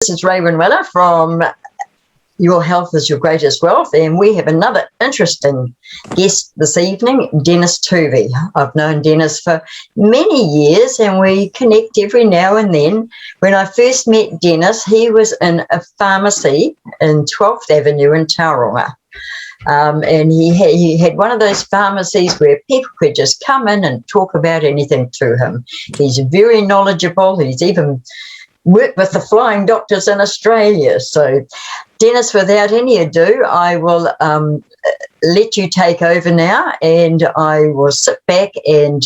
This is Raewyn from Your Health is Your Greatest Wealth, and we have another interesting guest this evening, Denis Toovey. I've known Denis for many years and we connect every now and then. When I first met Denis, he was in a pharmacy in 12th Avenue in Tauranga. And he had one of those pharmacies where people could just come in and talk about anything to him. He's very knowledgeable. He's even worked with the flying doctors in Australia. So, Denis, without any ado, I will let you take over now, and I will sit back, and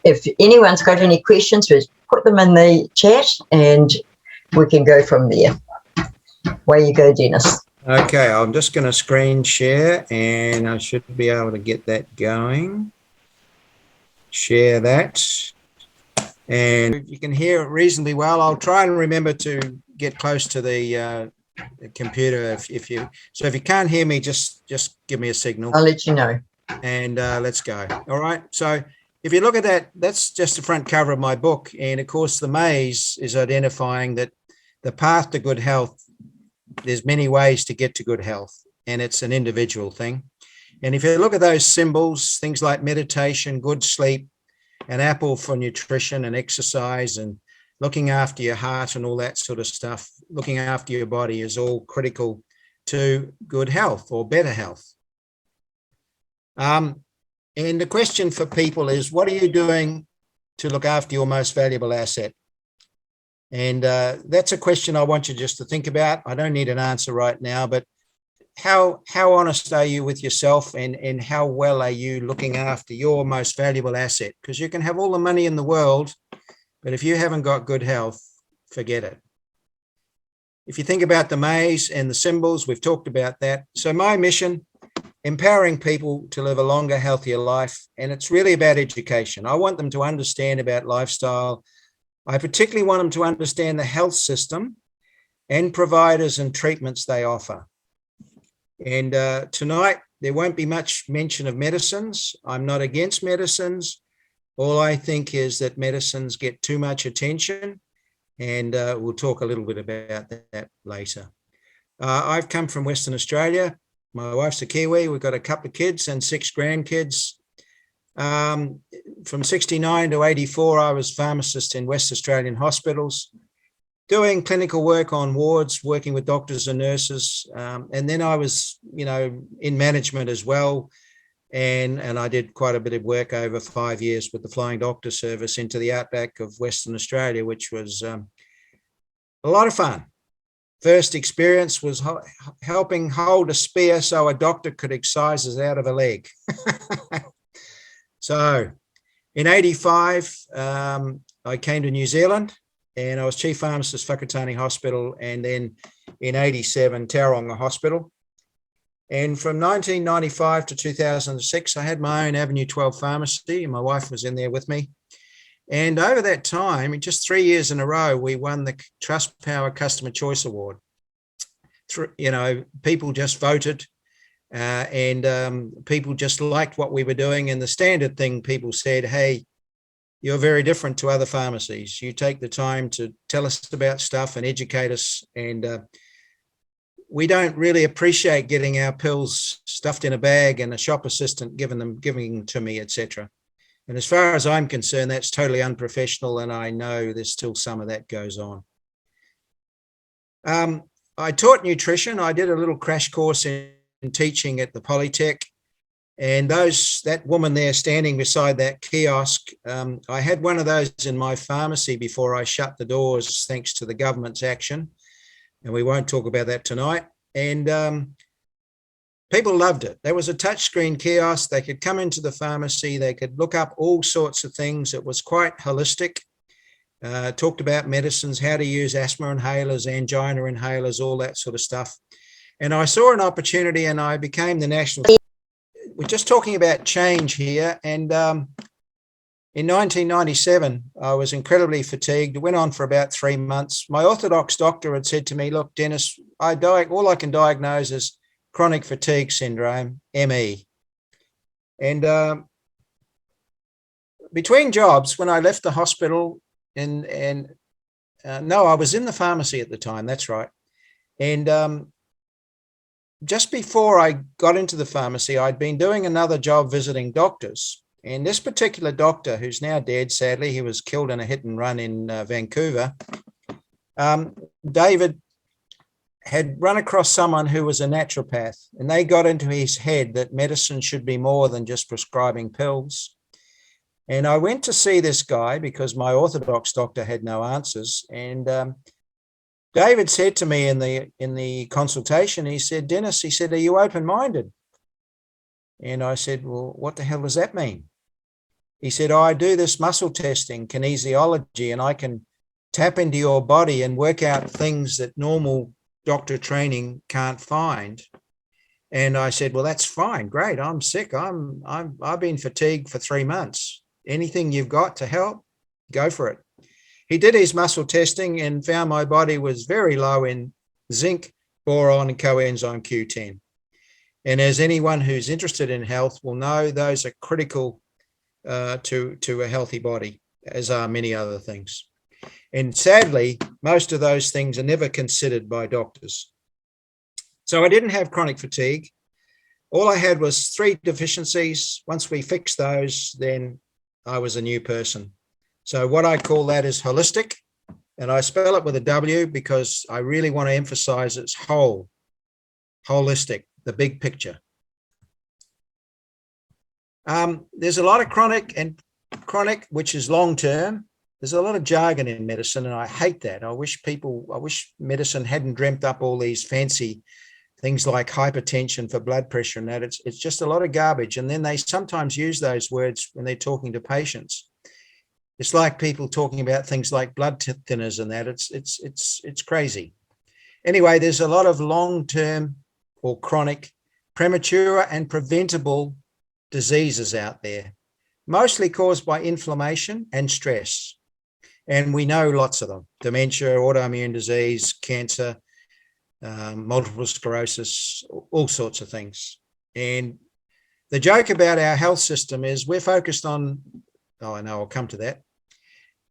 if anyone's got any questions, just put them in the chat and we can go from there. Away you go, Denis. Okay, I'm just going to screen share and I should be able to get that going. Share that. And you can hear it reasonably well. I'll try and remember to get close to the computer. If you can't hear me, just give me a signal. I'll let you know. And let's go. All right. So if you look at that, that's just the front cover of my book. And of course, the maze is identifying that the path to good health, there's many ways to get to good health, and it's an individual thing. And if you look at those symbols, things like meditation, good sleep, an apple for nutrition and exercise, and looking after your heart and all that sort of stuff, looking after your body is all critical to good health or better health. And the question for people is, what are you doing to look after your most valuable asset? And that's a question I want you just to think about. I don't need an answer right now, but how honest are you with yourself, and how well are you looking after your most valuable asset? Because you can have all the money in the world, but if you haven't got good health, forget it. If you think about the maze and the symbols, we've talked about that. So my mission, empowering people to live a longer, healthier life, and it's really about education. I want them to understand about lifestyle. I particularly want them to understand the health system and providers and treatments they offer. And tonight, there won't be much mention of medicines. I'm not against medicines. All I think is that medicines get too much attention, and we'll talk a little bit about that later. I've come from Western Australia. My wife's a Kiwi. We've got a couple of kids and 6 grandkids. From 69 to 84, I was pharmacist in West Australian hospitals, doing clinical work on wards, working with doctors and nurses. And then I was, in management as well. And I did quite a bit of work over 5 years with the Flying Doctor Service into the outback of Western Australia, which was a lot of fun. First experience was helping hold a spear so a doctor could excise us out of a leg. So in 85, I came to New Zealand and I was chief pharmacist, Whakatane Hospital, and then in 87, Tauranga Hospital. And from 1995 to 2006, I had my own Avenue 12 pharmacy, and my wife was in there with me. And over that time, in just 3 years in a row, we won the Trustpower Customer Choice Award. People just voted. And people just liked what we were doing. And the standard thing people said, hey, you're very different to other pharmacies. You take the time to tell us about stuff and educate us. And we don't really appreciate getting our pills stuffed in a bag and a shop assistant giving them to me, etc. And as far as I'm concerned, that's totally unprofessional. And I know there's still some of that goes on. I taught nutrition. I did a little crash course in teaching at the Polytech, and that woman there standing beside that kiosk, I had one of those in my pharmacy before I shut the doors thanks to the government's action, and we won't talk about that tonight. And people loved it. There was a touchscreen kiosk. They could come into the pharmacy, they could look up all sorts of things. It was quite holistic. Talked about medicines, how to use asthma inhalers, angina inhalers, all that sort of stuff. And I saw an opportunity and I became the national. We're just talking about change here. And in 1997, I was incredibly fatigued. It went on for about 3 months. My Orthodox doctor had said to me, look, Denis, all I can diagnose is chronic fatigue syndrome, ME. And between jobs, when I left the hospital and No, I was in the pharmacy at the time. That's right. And just before I got into the pharmacy, I'd been doing another job visiting doctors. And this particular doctor, who's now dead, sadly, he was killed in a hit and run in Vancouver. David had run across someone who was a naturopath, and they got into his head that medicine should be more than just prescribing pills. And I went to see this guy because my Orthodox doctor had no answers. And David said to me in the consultation, he said, "Denis," he said, "are you open-minded?" And I said, "Well, what the hell does that mean?" He said, "Oh, I do this muscle testing, kinesiology, and I can tap into your body and work out things that normal doctor training can't find." And I said, "Well, that's fine. Great. I'm sick. I've been fatigued for 3 months. Anything you've got to help, go for it." He did his muscle testing and found my body was very low in zinc, boron, and coenzyme Q10. And as anyone who's interested in health will know, those are critical to a healthy body, as are many other things. And sadly, most of those things are never considered by doctors. So I didn't have chronic fatigue. All I had was 3 deficiencies. Once we fixed those, then I was a new person. So what I call that is holistic, and I spell it with a W because I really want to emphasize it's whole, holistic, the big picture. There's a lot of chronic, which is long-term. There's a lot of jargon in medicine, and I hate that. I wish medicine hadn't dreamt up all these fancy things like hypertension for blood pressure and that. It's just a lot of garbage. And then they sometimes use those words when they're talking to patients. It's like people talking about things like blood thinners and that. It's crazy. Anyway, there's a lot of long-term or chronic, premature and preventable diseases out there, mostly caused by inflammation and stress. And we know lots of them: dementia, autoimmune disease, cancer, multiple sclerosis, all sorts of things. And the joke about our health system is we're focused on, I know, I'll come to that.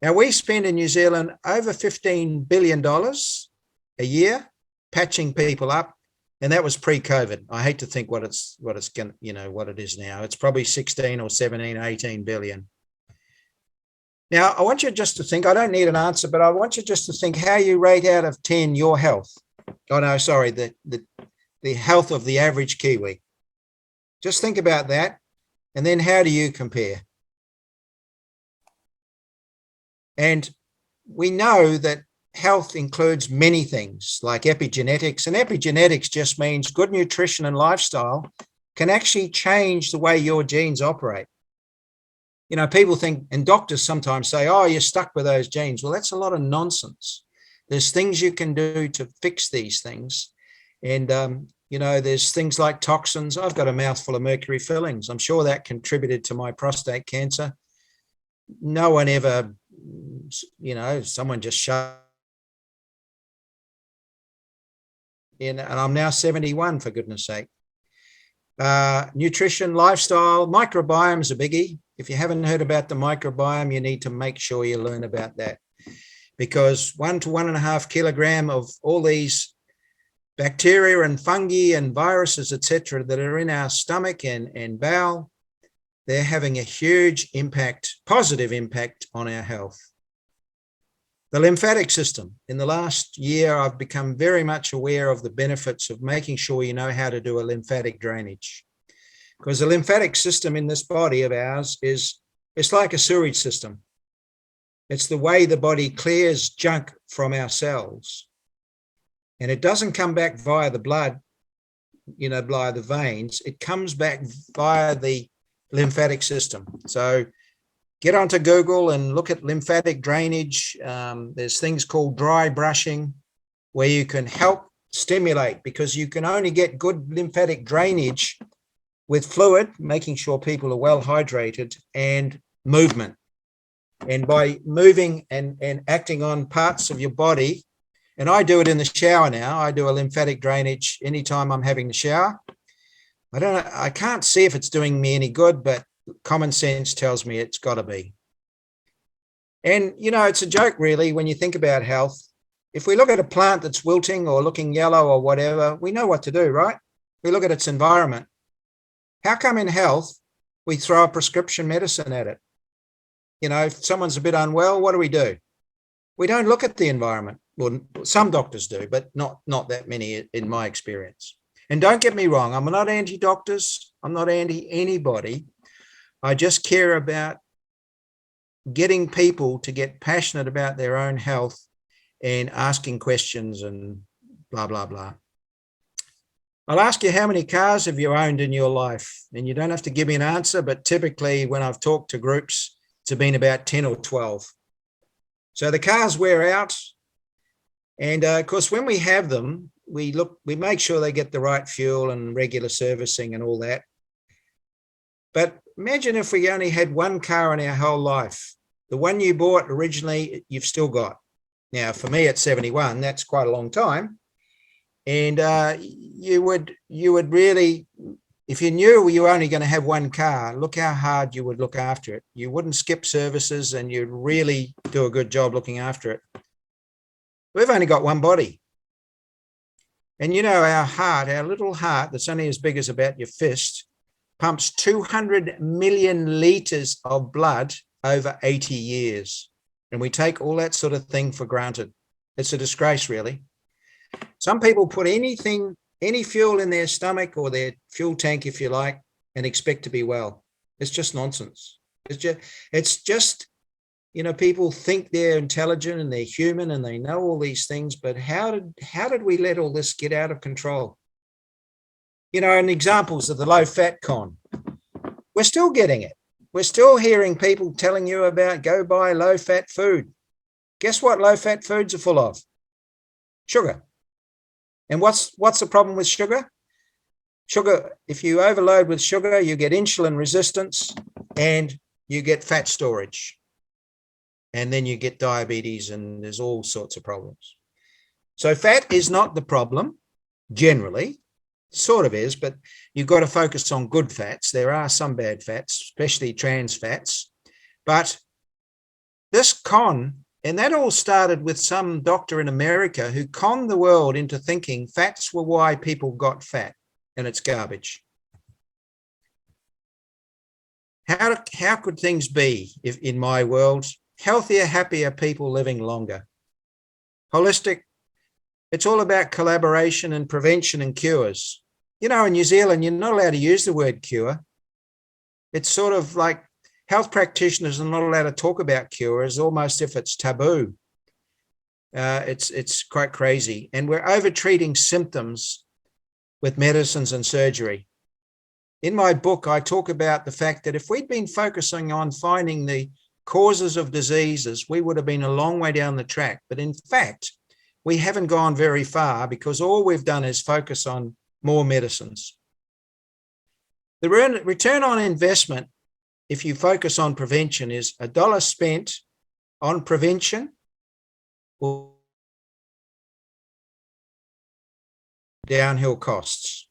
Now, we spend in New Zealand over $15 billion a year patching people up, and that was pre-COVID. I hate to think what it's going, what it is now. It's probably 16 or 17, 18 billion. Now, I want you just to think, I don't need an answer, but I want you just to think how you rate out of 10 your health. Oh, no, sorry, the health of the average Kiwi. Just think about that, and then how do you compare? And we know that health includes many things like epigenetics, and epigenetics just means good nutrition and lifestyle can actually change the way your genes operate. People think, and doctors sometimes say, "Oh, you're stuck with those genes." Well, that's a lot of nonsense. There's things you can do to fix these things. And, there's things like toxins. I've got a mouthful of mercury fillings. I'm sure that contributed to my prostate cancer. No one ever, someone just shut. And I'm now 71, for goodness sake. Nutrition, lifestyle, microbiome is a biggie. If you haven't heard about the microbiome, you need to make sure you learn about that, because 1 to 1.5 kilogram of all these bacteria and fungi and viruses, etc., that are in our stomach and bowel, they're having a huge impact, positive impact on our health. The lymphatic system. In the last year, I've become very much aware of the benefits of making sure you know how to do a lymphatic drainage. Because the lymphatic system in this body of ours it's like a sewage system. It's the way the body clears junk from our cells. And it doesn't come back via the blood, via the veins. It comes back via the lymphatic system. So get onto Google and look at lymphatic drainage. There's things called dry brushing where you can help stimulate, because you can only get good lymphatic drainage with fluid, making sure people are well hydrated, and movement. And by moving and acting on parts of your body, and I do it in the shower now. I do a lymphatic drainage anytime I'm having the shower. I can't see if it's doing me any good, but common sense tells me it's got to be. And, you know, it's a joke, really, when you think about health. If we look at a plant that's wilting or looking yellow or whatever, we know what to do, right? We look at its environment. How come in health we throw a prescription medicine at it? You know, if someone's a bit unwell, what do? We don't look at the environment. Well, some doctors do, but not that many in my experience. And don't get me wrong, I'm not anti-doctors. I'm not anti-anybody. I just care about getting people to get passionate about their own health and asking questions and blah, blah, blah. I'll ask you, how many cars have you owned in your life? And you don't have to give me an answer, but typically when I've talked to groups, it's been about 10 or 12. So the cars wear out. And of course, when we have them, we make sure they get the right fuel and regular servicing and all that. But imagine if we only had one car in our whole life. The one you bought originally, you've still got. Now, for me at 71, that's quite a long time. And you would really, if you knew you were only going to have one car, look how hard you would look after it. You wouldn't skip services and you'd really do a good job looking after it. We've only got one body. And you know, our heart, our little heart that's only as big as about your fist, pumps 200 million litres of blood over 80 years. And we take all that sort of thing for granted. It's a disgrace, really. Some people put any fuel in their stomach or their fuel tank, if you like, and expect to be well. It's just nonsense. It's just, you know, people think they're intelligent and they're human and they know all these things, but how did we let all this get out of control? You know, and examples of the low-fat con. We're still getting it. We're still hearing people telling you about go buy low-fat food. Guess what low-fat foods are full of? Sugar. And what's the problem with sugar? Sugar, if you overload with sugar, you get insulin resistance and you get fat storage. And then you get diabetes and there's all sorts of problems. So fat is not the problem, generally. Sort of is, but you've got to focus on good fats. There are some bad fats, especially trans fats. But this con, and that all started with some doctor in America who conned the world into thinking fats were why people got fat, and it's garbage. How could things be if in my world? Healthier, happier people living longer. Holistic, it's all about collaboration and prevention and cures. You know, in New Zealand, you're not allowed to use the word cure. It's sort of like health practitioners are not allowed to talk about cure, as almost if it's taboo. It's quite crazy. And we're over-treating symptoms with medicines and surgery. In my book, I talk about the fact that if we'd been focusing on finding the causes of diseases, we would have been a long way down the track. But in fact, we haven't gone very far because all we've done is focus on more medicines. The return on investment, if you focus on prevention, is $1 spent on prevention or downhill costs,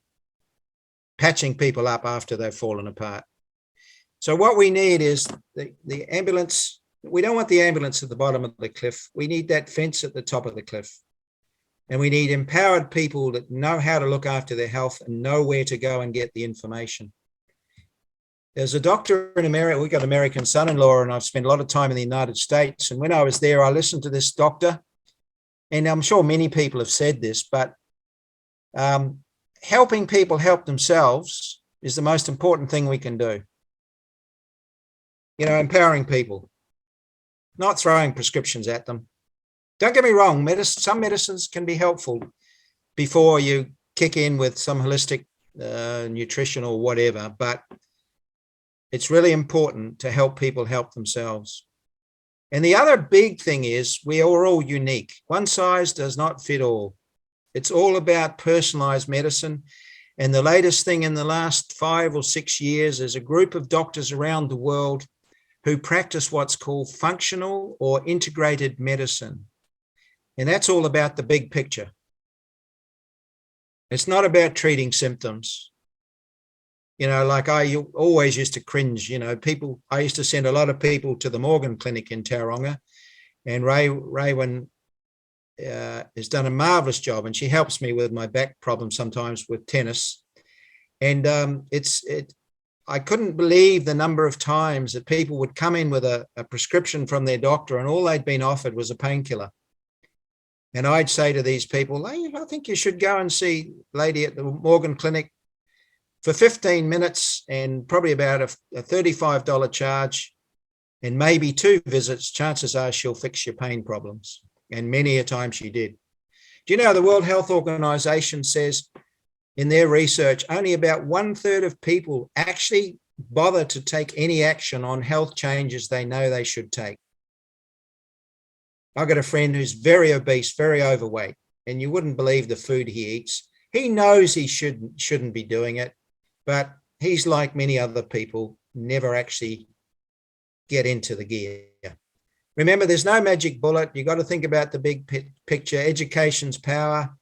patching people up after they've fallen apart. So what we need is the ambulance. We don't want the ambulance at the bottom of the cliff. We need that fence at the top of the cliff. And we need empowered people that know how to look after their health and know where to go and get the information. There's a doctor in America. We've got an American son-in-law, and I've spent a lot of time in the United States. And when I was there, I listened to this doctor. And I'm sure many people have said this, but helping people help themselves is the most important thing we can do. You know, empowering people, not throwing prescriptions at them. Don't get me wrong, some medicines can be helpful before you kick in with some holistic nutrition or whatever, but it's really important to help people help themselves. And the other big thing is we are all unique. One size does not fit all. It's all about personalized medicine. And the latest thing in the last 5 or 6 years is a group of doctors around the world who practice what's called functional or integrated medicine. And that's all about the big picture. It's not about treating symptoms. Like I always used to cringe, people, I used to send a lot of people to the Morgan Clinic in Tauranga, and Raewyn has done a marvelous job, and she helps me with my back problem sometimes with tennis. And I couldn't believe the number of times that people would come in with a prescription from their doctor, and all they'd been offered was a painkiller. And I'd say to these people, hey, I think you should go and see lady at the Morgan Clinic for 15 minutes and probably about a $35 charge, and maybe 2 visits. Chances are she'll fix your pain problems. And many a time she did. Do you know the World Health Organization says in their research, only about 1/3 of people actually bother to take any action on health changes they know they should take. I've got a friend who's very obese, very overweight, and you wouldn't believe the food he eats. He knows he shouldn't be doing it, but he's like many other people, never actually get into the gear. Remember, there's no magic bullet. You got to think about the big picture. Education's power.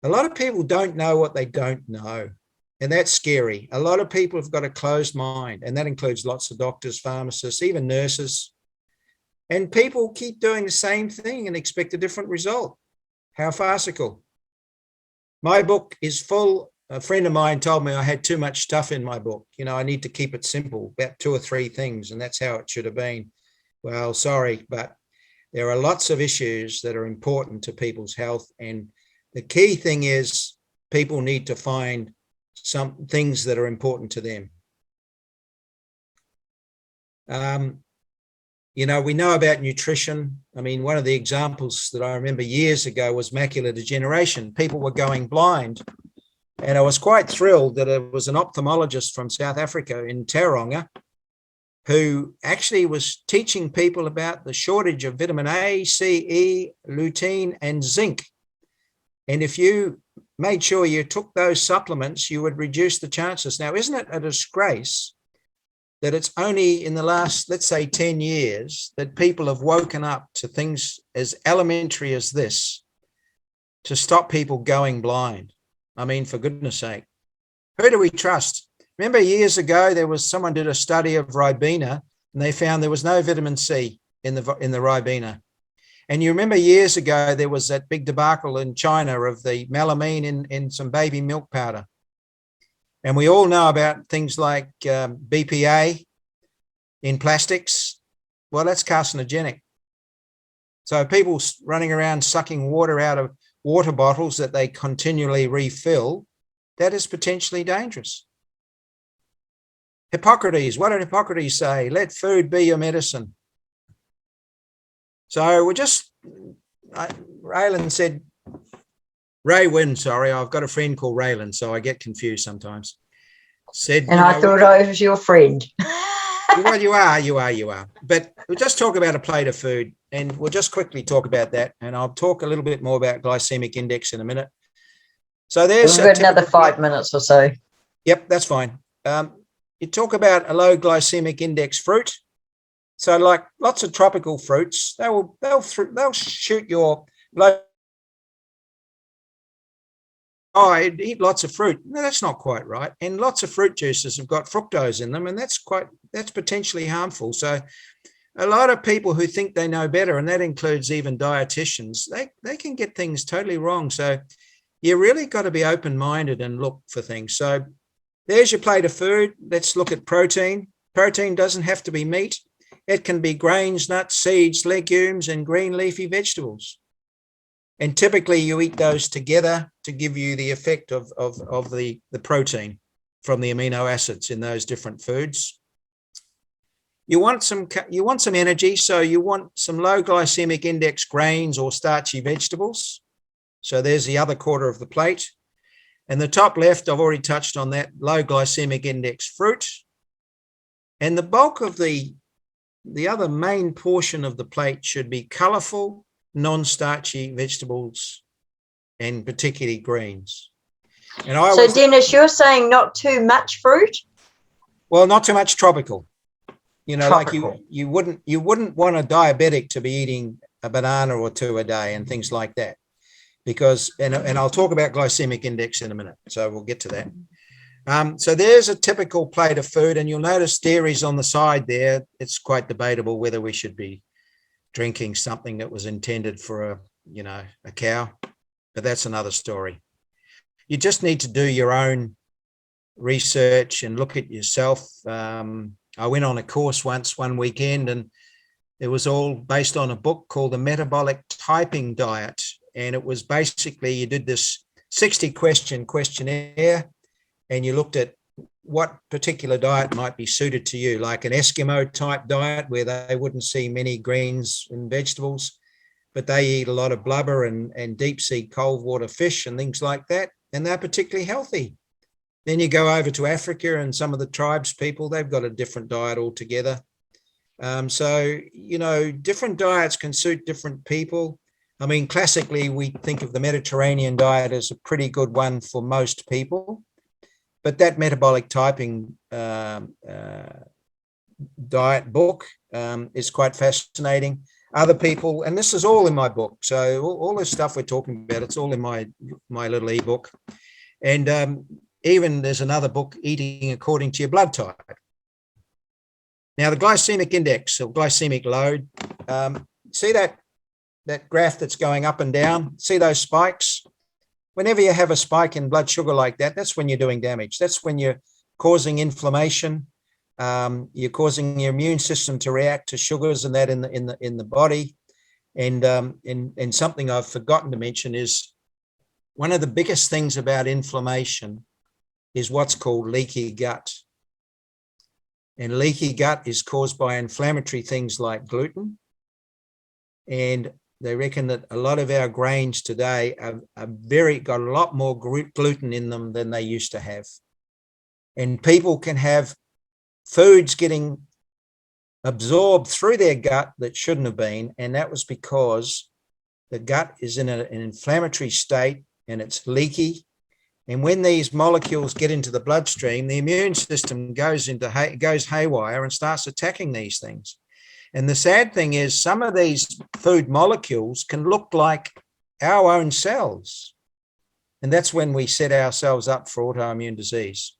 A lot of people don't know what they don't know, and that's scary. A lot of people have got a closed mind, and that includes lots of doctors, pharmacists, even nurses. And people keep doing the same thing and expect a different result. How farcical. My book is full. A friend of mine told me I had too much stuff in my book. I need to keep it simple, about 2 or 3 things, and that's how it should have been. Well, sorry, but there are lots of issues that are important to people's health. And the key thing is people need to find some things that are important to them. We know about nutrition. I mean, one of the examples that I remember years ago was macular degeneration. People were going blind. And I was quite thrilled that it was an ophthalmologist from South Africa in Tauranga who actually was teaching people about the shortage of vitamin A, C, E, lutein, and zinc. And if you made sure you took those supplements, you would reduce the chances. Now, isn't it a disgrace that it's only in the last, let's say, 10 years that people have woken up to things as elementary as this to stop people going blind? I mean, for goodness sake, who do we trust? Remember years ago, someone did a study of Ribena, and they found there was no vitamin C in the Ribena. And you remember years ago, there was that big debacle in China of the melamine in some baby milk powder. And we all know about things like BPA in plastics. Well, that's carcinogenic. So people running around sucking water out of water bottles that they continually refill, that is potentially dangerous. Hippocrates, what did Hippocrates say? Let food be your medicine. So Raewyn, sorry, I've got a friend called Raewyn, so I get confused sometimes. And I thought I was your friend. Well, you are. But we'll just talk about a plate of food, and we'll just quickly talk about that. And I'll talk a little bit more about glycemic index in a minute. So there's we've got another 5 minutes or so. Yep, that's fine. You talk about a low glycemic index fruit. So like lots of tropical fruits, they'll shoot your low. Oh, I eat lots of fruit. No, that's not quite right. And lots of fruit juices have got fructose in them, and that's potentially harmful. So a lot of people who think they know better, and that includes even dietitians, they can get things totally wrong. So you really got to be open-minded and look for things. So there's your plate of food. Let's look at protein. Protein doesn't have to be meat. It can be grains, nuts, seeds, legumes, and green leafy vegetables. And typically you eat those together to give you the effect of the protein from the amino acids in those different foods. You want some energy, so you want some low glycemic index grains or starchy vegetables. So there's the other quarter of the plate. And the top left, I've already touched on that, low glycemic index fruit. And the bulk of the other main portion of the plate should be colourful, non-starchy vegetables, and particularly greens. And so Dennis, you're saying not too much fruit? Well, not too much tropical. Tropical. Like you wouldn't want a diabetic to be eating a banana or 2 a day and things like that, because and I'll talk about glycemic index in a minute, so we'll get to that. So there's a typical plate of food, and you'll notice dairy's on the side there. It's quite debatable whether we should be drinking something that was intended for a cow, but that's another story. You just need to do your own research and look at yourself. I went on a course once one weekend, and it was all based on a book called the Metabolic Typing Diet. And it was basically, you did this 60-question questionnaire, and you looked at what particular diet might be suited to you, like an Eskimo type diet where they wouldn't see many greens and vegetables, but they eat a lot of blubber and deep sea cold water fish and things like that. And they're particularly healthy. Then you go over to Africa, and some of the tribes people, they've got a different diet altogether. So, different diets can suit different people. I mean, classically, we think of the Mediterranean diet as a pretty good one for most people, but that metabolic typing diet book is quite fascinating. Other people, and this is all in my book, so all this stuff we're talking about, it's all in my little ebook. And even there's another book, Eating According to Your Blood Type. Now, the glycemic index or glycemic load, see that graph that's going up and down? See those spikes? Whenever you have a spike in blood sugar like that, that's when you're doing damage. That's when you're causing inflammation. You're causing your immune system to react to sugars and that in the body. And something I've forgotten to mention is one of the biggest things about inflammation is what's called leaky gut. And leaky gut is caused by inflammatory things like gluten. And they reckon that a lot of our grains today are got a lot more gluten in them than they used to have. And people can have foods getting absorbed through their gut that shouldn't have been. And that was because the gut is in an inflammatory state and it's leaky. And when these molecules get into the bloodstream, the immune system goes haywire and starts attacking these things. And the sad thing is some of these food molecules can look like our own cells. And that's when we set ourselves up for autoimmune disease.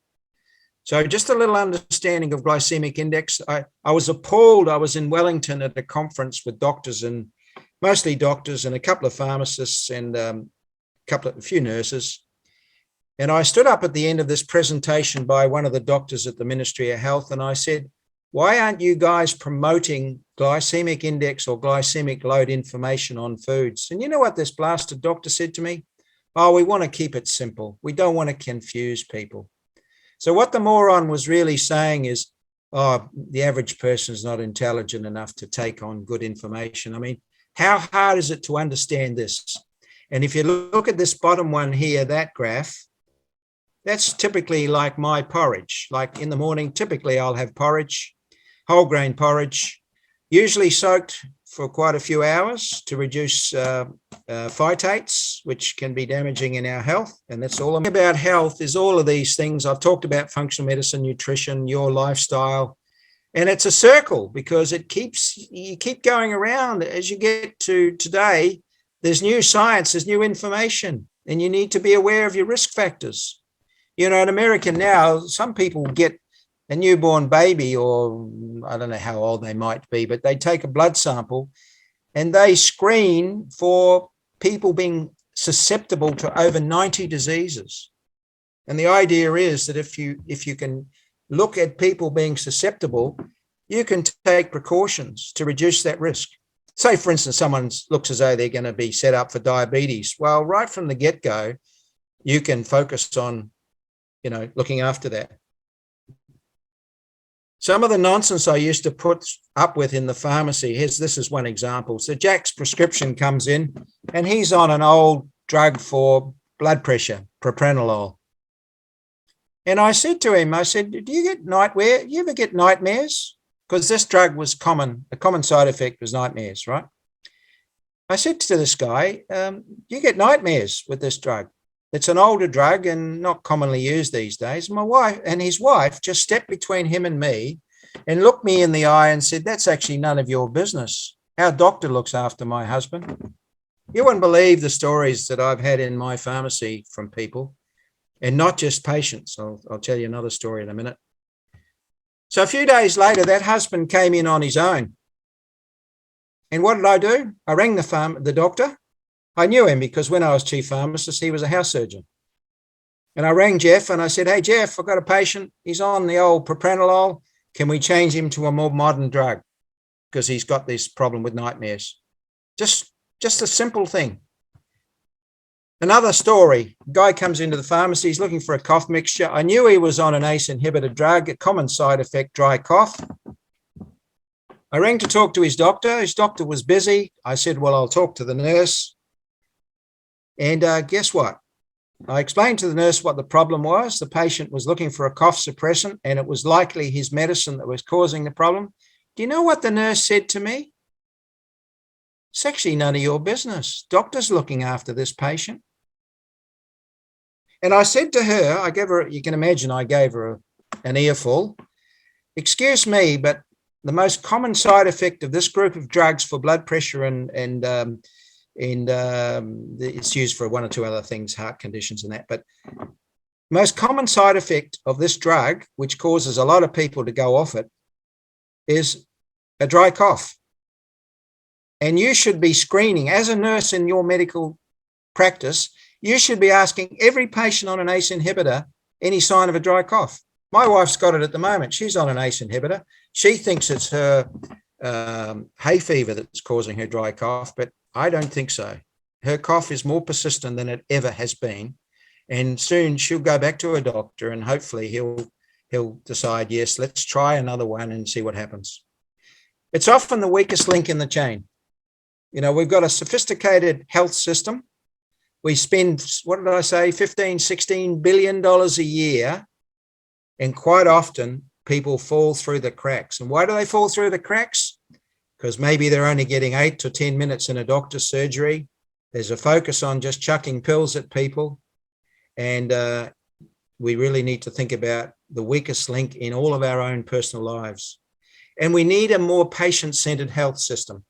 So just a little understanding of glycemic index. I was appalled. I was in Wellington at a conference with doctors, and mostly doctors and a couple of pharmacists and a few nurses. And I stood up at the end of this presentation by one of the doctors at the Ministry of Health, and I said, why aren't you guys promoting glycemic index or glycemic load information on foods? And you know what this blasted doctor said to me? Oh, we want to keep it simple. We don't want to confuse people. So what the moron was really saying is, oh, the average person is not intelligent enough to take on good information. I mean, how hard is it to understand this? And if you look at this bottom one here, that graph, that's typically like my porridge. Like in the morning, typically I'll have porridge, whole grain porridge, usually soaked for quite a few hours to reduce phytates, which can be damaging in our health. And that's all about health is all of these things. I've talked about functional medicine, nutrition, your lifestyle, and it's a circle because you keep going around. As you get to today, there's new science, there's new information, and you need to be aware of your risk factors. You know, in America now, some people get a newborn baby, or I don't know how old they might be, but they take a blood sample and they screen for people being susceptible to over 90 diseases. And the idea is that if you can look at people being susceptible, you can take precautions to reduce that risk. Say, for instance, someone looks as though they're going to be set up for diabetes. Well, right from the get-go, you can focus on looking after that. Some of the nonsense I used to put up with in the pharmacy, this is one example. So Jack's prescription comes in and he's on an old drug for blood pressure, propranolol. And I said to him, do you get nightmare? You ever get nightmares? Because this drug was common. A common side effect was nightmares, right? I said to this guy, you get nightmares with this drug. It's an older drug and not commonly used these days. My wife and his wife just stepped between him and me and looked me in the eye and said, that's actually none of your business. Our doctor looks after my husband. You wouldn't believe the stories that I've had in my pharmacy from people. and not just patients. I'll tell you another story in a minute. So a few days later, that husband came in on his own. And what did I do? I rang the doctor. I knew him because when I was chief pharmacist, he was a house surgeon. And I rang Jeff and I said, hey, Jeff, I've got a patient. He's on the old propranolol. Can we change him to a more modern drug? Because he's got this problem with nightmares. Just a simple thing. Another story, guy comes into the pharmacy, he's looking for a cough mixture. I knew he was on an ACE inhibitor drug, a common side effect, dry cough. I rang to talk to his doctor. His doctor was busy. I said, well, I'll talk to the nurse. And guess what? I explained to the nurse what the problem was. The patient was looking for a cough suppressant, and it was likely his medicine that was causing the problem. Do you know what the nurse said to me? It's actually none of your business. Doctor's looking after this patient. And I said to her, I gave her, you can imagine, I gave her an earful. Excuse me, but the most common side effect of this group of drugs for blood pressure and it's used for one or two other things, heart conditions and that, but most common side effect of this drug, which causes a lot of people to go off it, is a dry cough. And you should be screening, as a nurse in your medical practice, you should be asking every patient on an ACE inhibitor any sign of a dry cough. My wife's got it at the moment. She's on an ACE inhibitor. She thinks it's her hay fever that's causing her dry cough, but I don't think so. Her cough is more persistent than it ever has been. And soon she'll go back to her doctor and hopefully he'll decide, yes, let's try another one and see what happens. It's often the weakest link in the chain. You know, we've got a sophisticated health system. We spend, what did I say, $15, $16 billion a year. And quite often people fall through the cracks. And why do they fall through the cracks? Because maybe they're only getting 8 to 10 minutes in a doctor's surgery. There's a focus on just chucking pills at people. And we really need to think about the weakest link in all of our own personal lives. And we need a more patient-centered health system.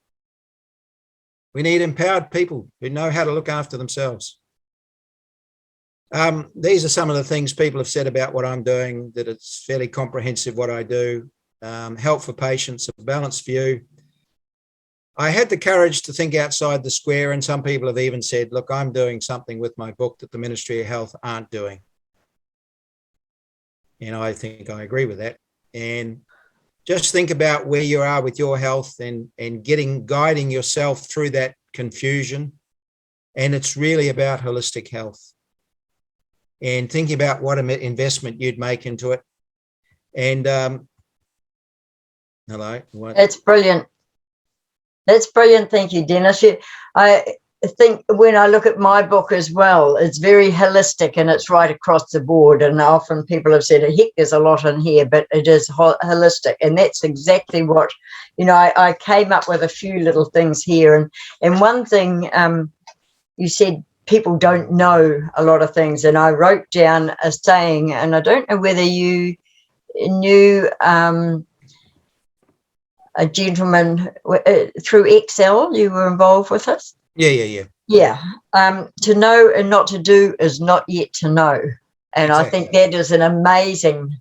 We need empowered people who know how to look after themselves. These are some of the things people have said about what I'm doing, that it's fairly comprehensive what I do. Help for patients, a balanced view. I had the courage to think outside the square, and some people have even said, look, I'm doing something with my book that the Ministry of Health aren't doing. And I think I agree with that. And just think about where you are with your health and guiding yourself through that confusion. And it's really about holistic health and thinking about what investment you'd make into it. And hello. That's brilliant. That's brilliant. Thank you, Denis. I think when I look at my book as well, it's very holistic and it's right across the board. And often people have said, heck, there's a lot in here, but it is holistic. And that's exactly what, you know, I came up with a few little things here. And one thing you said, people don't know a lot of things. And I wrote down a saying, and I don't know whether you knew a gentleman through Excel, you were involved with it. Yeah. To know and not to do is not yet to know. And exactly. I think that is an amazing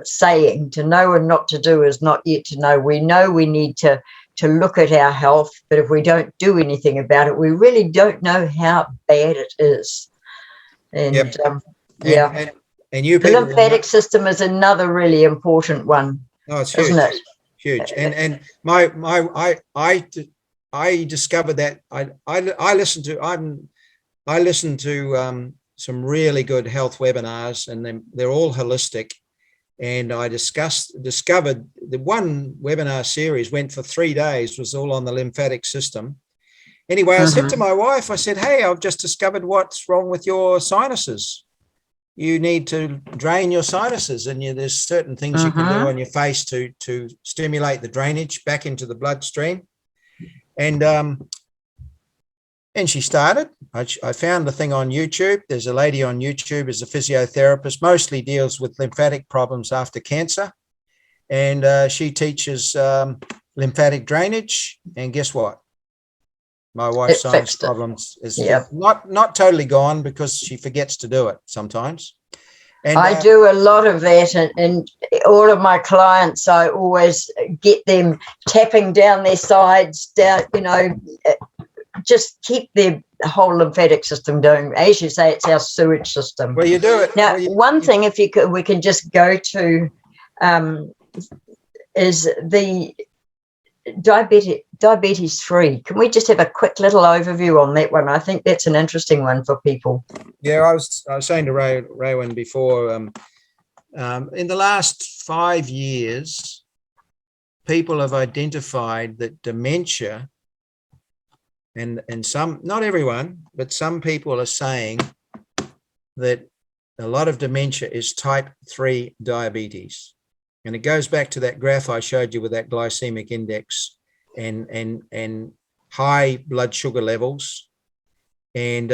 saying. To know and not to do is not yet to know. We know we need to look at our health, but if we don't do anything about it, we really don't know how bad it is. And yep. And you the lymphatic system is another really important one. Oh, it's huge. Isn't it? Huge. And I discovered that I listened to some really good health webinars, and they're all holistic. And I discovered the one webinar series went for 3 days, was all on the lymphatic system. Anyway, I said to my wife, I said, hey, I've just discovered what's wrong with your sinuses. You need to drain your sinuses, and there's certain things you can do on your face to stimulate the drainage back into the bloodstream. And she started. I found the thing on YouTube. There's a lady on YouTube who's a physiotherapist, mostly deals with lymphatic problems after cancer. And she teaches lymphatic drainage. And guess what? My wife's sinus fixed it. problems is Yeah. not totally gone because she forgets to do it sometimes. And I do a lot of that, and all of my clients, I always get them tapping down their sides, down, just keep their whole lymphatic system doing. As you say, it's our sewage system. Well, you do it. Now, well, one thing, if you could, we can just go to, is the diabetes free. Can we just have a quick little overview on that one? I think that's an interesting one for people. Yeah, I was saying to Raewyn before, in the last 5 years, people have identified that dementia, and some, not everyone, but some people are saying that a lot of dementia is type 3 diabetes. And it goes back to that graph I showed you with that glycemic index and high blood sugar levels. And,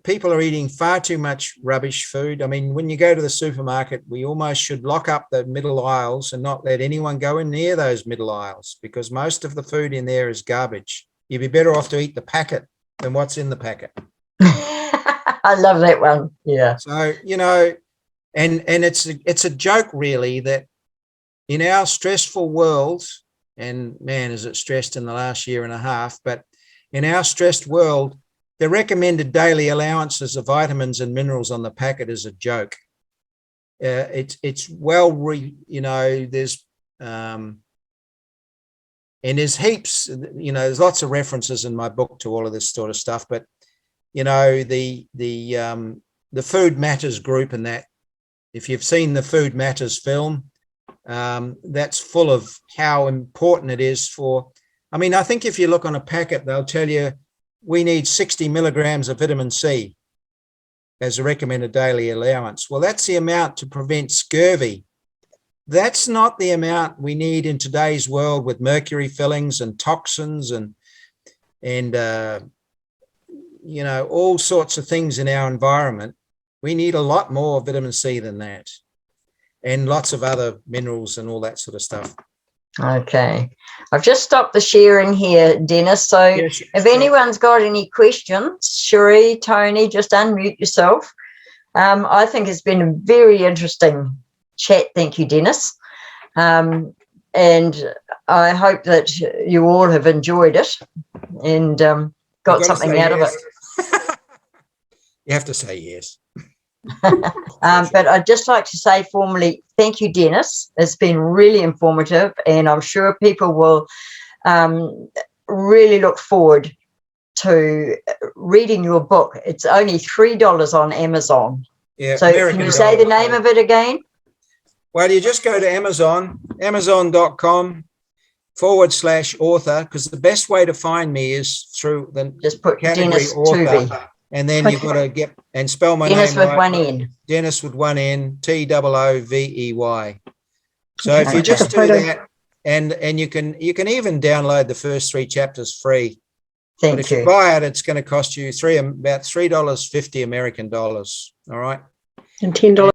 people are eating far too much rubbish food. I mean, when you go to the supermarket, we almost should lock up the middle aisles and not let anyone go in near those middle aisles, because most of the food in there is garbage. You'd be better off to eat the packet than what's in the packet. I love that one. Yeah. So, and it's a joke really that in our stressful world, and man, is it stressed in the last year and a half, but in our stressed world, the recommended daily allowances of vitamins and minerals on the packet is a joke. It's there's and there's heaps, there's lots of references in my book to all of this sort of stuff, but the Food Matters group, and that, if you've seen the Food Matters film, that's full of how important it is for, I think if you look on a packet, they'll tell you we need 60 milligrams of vitamin C as a recommended daily allowance. Well, that's the amount to prevent scurvy. That's not the amount we need in today's world with mercury fillings and toxins and all sorts of things in our environment. We need a lot more vitamin C than that, and lots of other minerals and all that sort of stuff. Okay. I've just stopped the sharing here, Denis. So if anyone's got any questions, Cherie, Tony, just unmute yourself. I think it's been a very interesting chat. Thank you, Denis. And I hope that you all have enjoyed it and got something out of it. You have to say yes. But I'd just like to say formally, thank you, Denis. It's been really informative, and I'm sure people will really look forward to reading your book. It's only $3 on Amazon. Yeah. So American can you say the name of it again? Well, you just go to amazon.com/author, because the best way to find me is through the just put category Denis author. Toovey. And then you've got to get and spell my Denis name with right. one N. Denis with one N, Toovey. So if you just do that, and you can even download the first 3 chapters free. Thank but if you. you buy it, it's going to cost you about $3.50 American dollars. All right. And $10